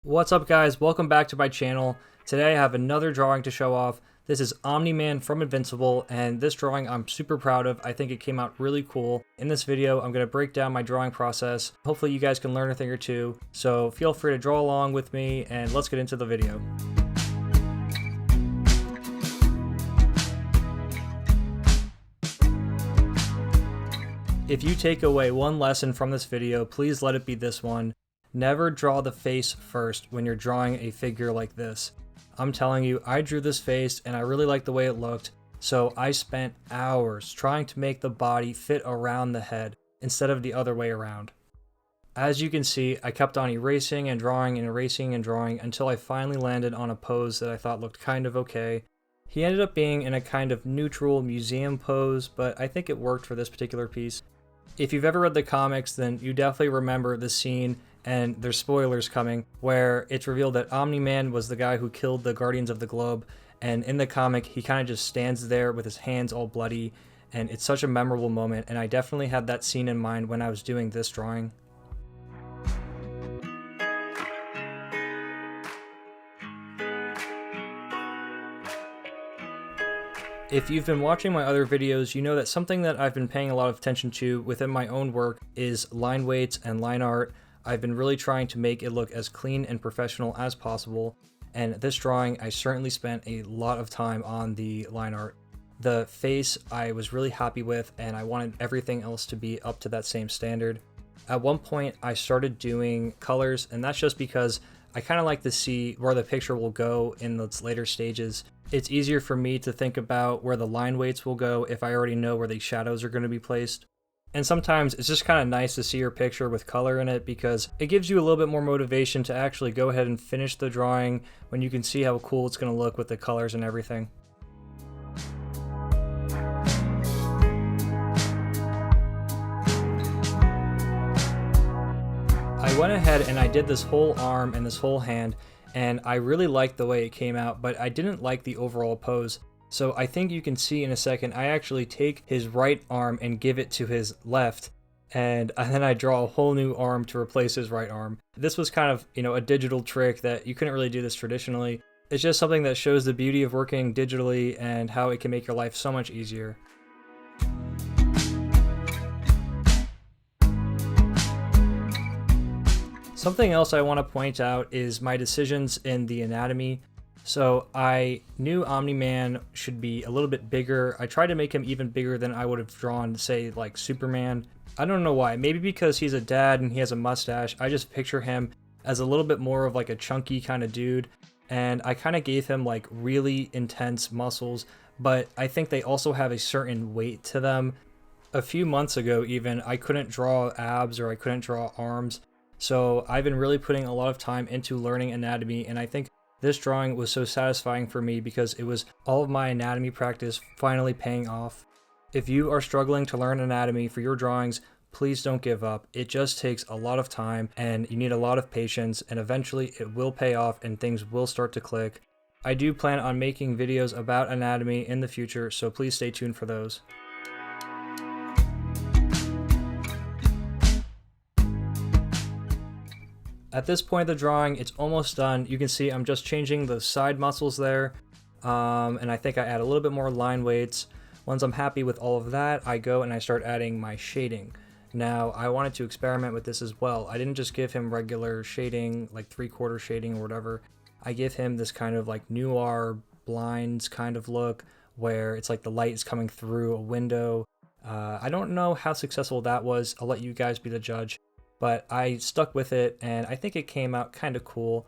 What's up guys, welcome back to my channel. Today I have another drawing to show off. This is OMNI-MAN from Invincible, and this drawing I'm super proud of. I think it came out really cool. In this video, I'm going to break down my drawing process. Hopefully you guys can learn a thing or two, so feel free to draw along with me and let's get into the video. If you take away one lesson from this video, please let it be this one. Never draw the face first when you're drawing a figure like this. I'm telling you, I drew this face and I really liked the way it looked, so I spent hours trying to make the body fit around the head instead of the other way around. As you can see, I kept on erasing and drawing and erasing and drawing until I finally landed on a pose that I thought looked kind of okay. He ended up being in a kind of neutral museum pose, but I think it worked for this particular piece. If you've ever read the comics, then you definitely remember the scene, and there's spoilers coming, where it's revealed that OMNI-MAN was the guy who killed the Guardians of the Globe, and in the comic he kind of just stands there with his hands all bloody, and it's such a memorable moment, and I definitely had that scene in mind when I was doing this drawing. If you've been watching my other videos, you know that something that I've been paying a lot of attention to within my own work is line weights and line art. I've been really trying to make it look as clean and professional as possible, and this drawing I certainly spent a lot of time on the line art. The face I was really happy with, and I wanted everything else to be up to that same standard. At one point I started doing colors, and that's just because I kind of like to see where the picture will go in its later stages. It's easier for me to think about where the line weights will go if I already know where the shadows are going to be placed. And sometimes it's just kind of nice to see your picture with color in it because it gives you a little bit more motivation to actually go ahead and finish the drawing when you can see how cool it's going to look with the colors and everything. I went ahead and I did this whole arm and this whole hand, and I really liked the way it came out, but I didn't like the overall pose. So I think you can see in a second, I actually take his right arm and give it to his left, and then I draw a whole new arm to replace his right arm. This was kind of, a digital trick that you couldn't really do this traditionally. It's just something that shows the beauty of working digitally and how it can make your life so much easier. Something else I want to point out is my decisions in the anatomy. So I knew OMNI-MAN should be a little bit bigger. I tried to make him even bigger than I would have drawn, say, like Superman. I don't know why. Maybe because he's a dad and he has a mustache. I just picture him as a little bit more of like a chunky kind of dude. And I kind of gave him like really intense muscles, but I think they also have a certain weight to them. A few months ago even, I couldn't draw abs or I couldn't draw arms. So I've been really putting a lot of time into learning anatomy, and I think this drawing was so satisfying for me because it was all of my anatomy practice finally paying off. If you are struggling to learn anatomy for your drawings, please don't give up. It just takes a lot of time and you need a lot of patience, and eventually it will pay off and things will start to click. I do plan on making videos about anatomy in the future, so please stay tuned for those. At this point of the drawing, it's almost done. You can see I'm just changing the side muscles there, and I think I add a little bit more line weights. Once I'm happy with all of that, I go and I start adding my shading. Now, I wanted to experiment with this as well. I didn't just give him regular shading, like 3/4 shading or whatever. I give him this kind of like noir blinds kind of look, where it's like the light is coming through a window. I don't know how successful that was. I'll let you guys be the judge. But I stuck with it, and I think it came out kind of cool.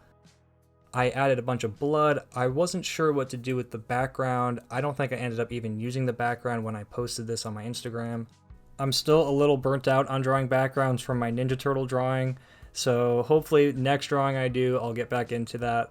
I added a bunch of blood. I wasn't sure what to do with the background. I don't think I ended up even using the background when I posted this on my Instagram. I'm still a little burnt out on drawing backgrounds from my Ninja Turtle drawing, so hopefully next drawing I do, I'll get back into that.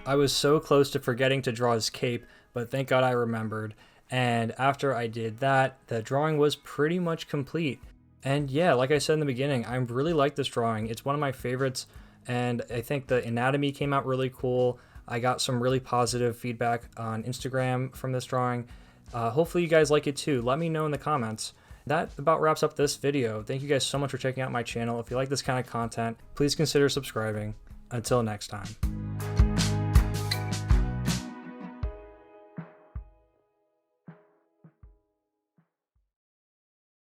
I was so close to forgetting to draw his cape, but thank God I remembered. And after I did that, the drawing was pretty much complete. And yeah, like I said in the beginning, I really like this drawing. It's one of my favorites, and I think the anatomy came out really cool. I got some really positive feedback on Instagram from this drawing. Hopefully you guys like it too. Let me know in the comments. That about wraps up this video. Thank you guys so much for checking out my channel. If you like this kind of content, please consider subscribing. Until next time.